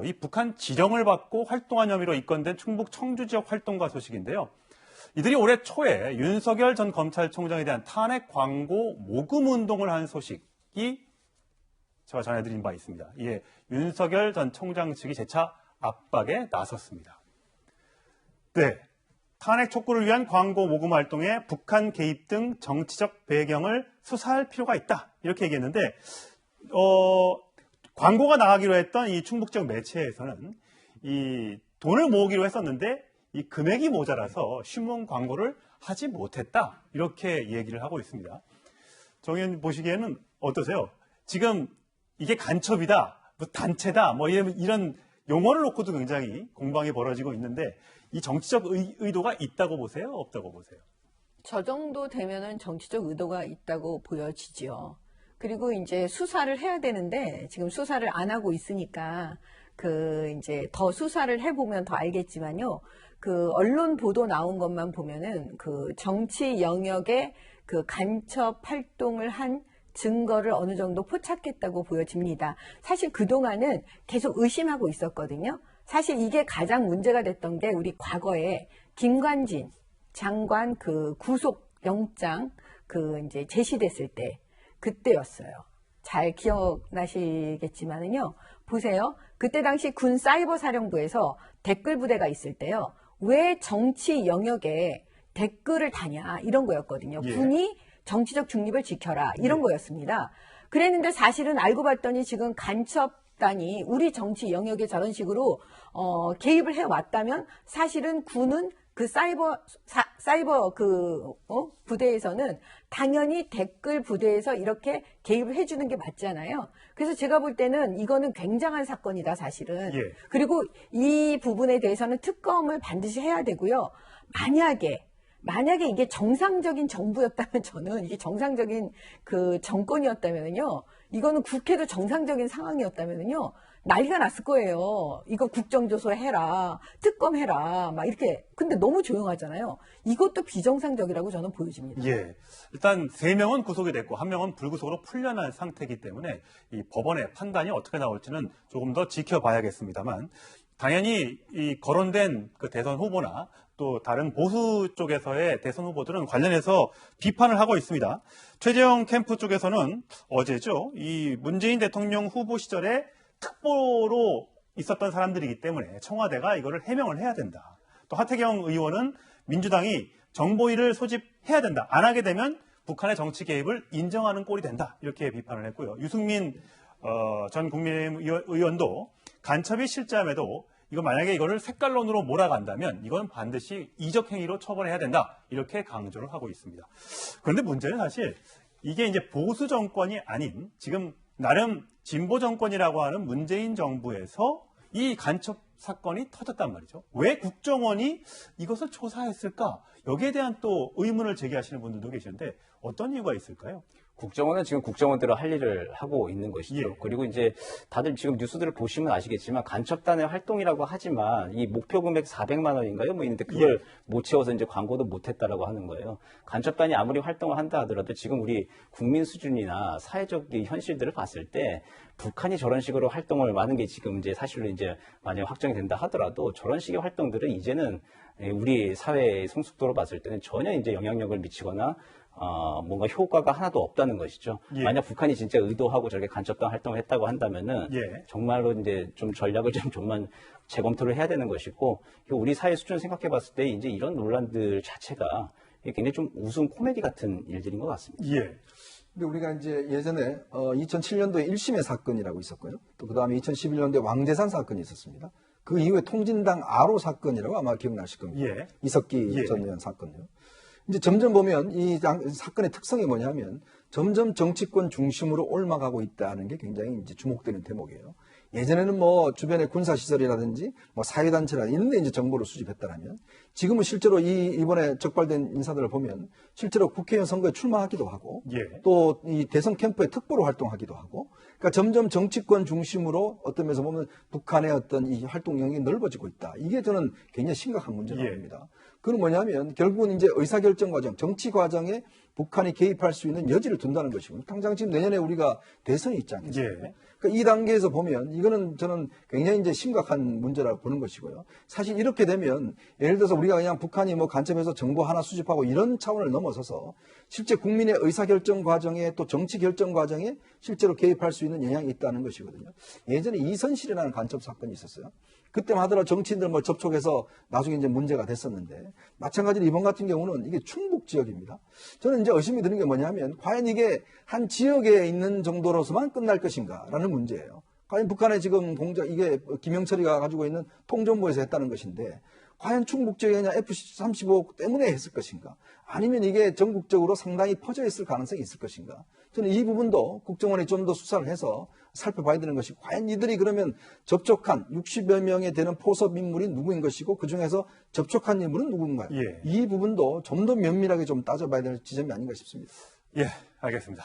중에서 이 북한 지령을 받고 활동한 혐의로 입건된 충북 청주 지역 활동가 소식인데요. 이들이 올해 초에 윤석열 전 검찰총장에 대한 탄핵 광고 모금 운동을 한 소식이 제가 전해드린 바 있습니다. 이에 윤석열 전 총장 측이 재차 압박에 나섰습니다. 네, 탄핵 촉구를 위한 광고 모금 활동에 북한 개입 등 정치적 배경을 수사할 필요가 있다. 이렇게 얘기했는데 광고가 나가기로 했던 이 충북 지역 매체에서는 이 돈을 모으기로 했었는데 이 금액이 모자라서 신문 광고를 하지 못했다. 이렇게 얘기를 하고 있습니다. 정 의원 보시기에는 어떠세요? 지금 이게 간첩이다, 뭐 단체다, 뭐 이런 용어를 놓고도 굉장히 공방이 벌어지고 있는데 이 정치적 의도가 있다고 보세요? 없다고 보세요? 저 정도 되면은 정치적 의도가 있다고 보여지죠. 그리고 이제 수사를 해야 되는데 지금 수사를 안 하고 있으니까 이제 더 수사를 해보면 더 알겠지만요. 언론 보도 나온 것만 보면은 정치 영역에 간첩 활동을 한 증거를 어느 정도 포착했다고 보여집니다. 사실 그동안은 계속 의심하고 있었거든요. 사실 이게 가장 문제가 됐던 게 우리 과거에 김관진 장관 구속 영장 이제 제시됐을 때 그때였어요. 잘 기억나시겠지만은요. 보세요. 그때 당시 군 사이버 사령부에서 댓글 부대가 있을 때요. 왜 정치 영역에 댓글을 다냐 이런 거였거든요. 예. 군이 정치적 중립을 지켜라 이런 거였습니다. 그랬는데 사실은 알고 봤더니 지금 간첩단이 우리 정치 영역에 저런 식으로 개입을 해왔다면 사실은 군은 사이버 부대에서는 당연히 댓글 부대에서 이렇게 개입을 해주는 게 맞잖아요. 그래서 제가 볼 때는 이거는 굉장한 사건이다, 사실은. 예. 그리고 이 부분에 대해서는 특검을 반드시 해야 되고요. 만약에 이게 정상적인 정부였다면 저는 이게 정상적인 정권이었다면요. 이거는 국회도 정상적인 상황이었다면요. 난리가 났을 거예요. 이거 국정조사 해라, 특검 해라, 막 이렇게. 근데 너무 조용하잖아요. 이것도 비정상적이라고 저는 보여집니다. 예. 일단 3명은 구속이 됐고 1명은 불구속으로 풀려난 상태이기 때문에 이 법원의 판단이 어떻게 나올지는 조금 더 지켜봐야겠습니다만 당연히 이 거론된 대선 후보나 또 다른 보수 쪽에서의 대선 후보들은 관련해서 비판을 하고 있습니다. 최재형 캠프 쪽에서는 어제죠. 이 문재인 대통령 후보 시절에 특보로 있었던 사람들이기 때문에 청와대가 이거를 해명을 해야 된다. 또 하태경 의원은 민주당이 정보위를 소집해야 된다. 안 하게 되면 북한의 정치 개입을 인정하는 꼴이 된다. 이렇게 비판을 했고요. 유승민 전 국민의힘 의원도 간첩이 실제함에도 이거 만약에 이거를 색깔론으로 몰아간다면 이건 반드시 이적 행위로 처벌해야 된다. 이렇게 강조를 하고 있습니다. 그런데 문제는 사실 이게 이제 보수 정권이 아닌 지금 나름 진보 정권이라고 하는 문재인 정부에서 이 간첩 사건이 터졌단 말이죠. 왜 국정원이 이것을 조사했을까? 여기에 대한 또 의문을 제기하시는 분들도 계시는데 어떤 이유가 있을까요? 국정원은 지금 국정원대로 할 일을 하고 있는 것이죠. 예. 그리고 이제 다들 지금 뉴스들을 보시면 아시겠지만 간첩단의 활동이라고 하지만 이 목표 금액 400만 원인가요? 뭐 있는데 그걸 못 채워서 이제 광고도 못 했다라고 하는 거예요. 간첩단이 아무리 활동을 한다 하더라도 지금 우리 국민 수준이나 사회적 현실들을 봤을 때 북한이 저런 식으로 활동을 많은 게 지금 이제 사실로 이제 만약 확정이 된다 하더라도 저런 식의 활동들은 이제는 우리 사회의 성숙도로 봤을 때는 전혀 이제 영향력을 미치거나 뭔가 효과가 하나도 없다는 것이죠. 예. 만약 북한이 진짜 의도하고 저렇게 간첩단 활동을 했다고 한다면은 예. 정말로 이제 좀 전략을 좀 정말 재검토를 해야 되는 것이고 우리 사회 수준 생각해 봤을 때 이제 이런 논란들 자체가 굉장히 좀 웃음 코미디 같은 일들인 것 같습니다. 예. 근데 우리가 이제 예전에 2007년도에 1심의 사건이라고 있었고요. 또 그 다음에 2011년도에 왕재산 사건이 있었습니다. 그 이후에 통진당 아로 사건이라고 아마 기억나실 겁니다. 예. 이석기 예. 전 의원 사건이요. 이제 점점 보면 이 사건의 특성이 뭐냐면 점점 정치권 중심으로 올라가고 있다는 게 굉장히 이제 주목되는 대목이에요. 예전에는 뭐 주변의 군사시설이라든지 뭐 사회단체라든지 이런 데 이제 정보를 수집했다라면 지금은 실제로 이번에 적발된 인사들을 보면 실제로 국회의원 선거에 출마하기도 하고 예. 또 이 대선 캠프에 특보로 활동하기도 하고 그러니까 점점 정치권 중심으로 어떤 면에서 보면 북한의 어떤 이 활동 영역이 넓어지고 있다. 이게 저는 굉장히 심각한 문제라고 예. 봅니다. 그건 뭐냐면 결국은 이제 의사결정 과정, 정치 과정에 북한이 개입할 수 있는 여지를 둔다는 것이고 당장 지금 내년에 우리가 대선이 있지 않겠습니까? 예. 그러니까 이 단계에서 보면 이거는 저는 굉장히 이제 심각한 문제라고 보는 것이고요. 사실 이렇게 되면 예를 들어서 우리가 그냥 북한이 뭐 간첩해서 정보 하나 수집하고 이런 차원을 넘어서서 실제 국민의 의사결정 과정에 또 정치 결정 과정에 실제로 개입할 수 있는 영향이 있다는 것이거든요. 예전에 이선실이라는 간첩 사건이 있었어요. 그때만 하더라도 정치인들 뭐 접촉해서 나중에 이제 문제가 됐었는데 마찬가지로 이번 같은 경우는 이게 충북 지역입니다. 저는 이제 의심이 드는 게 뭐냐면 과연 이게 한 지역에 있는 정도로서만 끝날 것인가라는 문제예요. 과연 북한의 지금 이게 김영철이가 가지고 있는 통정부에서 했다는 것인데 과연 충북 지역에 그냥 FC-35 때문에 했을 것인가? 아니면 이게 전국적으로 상당히 퍼져 있을 가능성이 있을 것인가? 저는 이 부분도 국정원이 좀 더 수사를 해서 살펴봐야 되는 것이 과연 이들이 그러면 접촉한 60여 명에 되는 포섭 인물이 누구인 것이고 그중에서 접촉한 인물은 누군가요? 예. 이 부분도 좀 더 면밀하게 좀 따져봐야 될 지점이 아닌가 싶습니다. 예, 알겠습니다.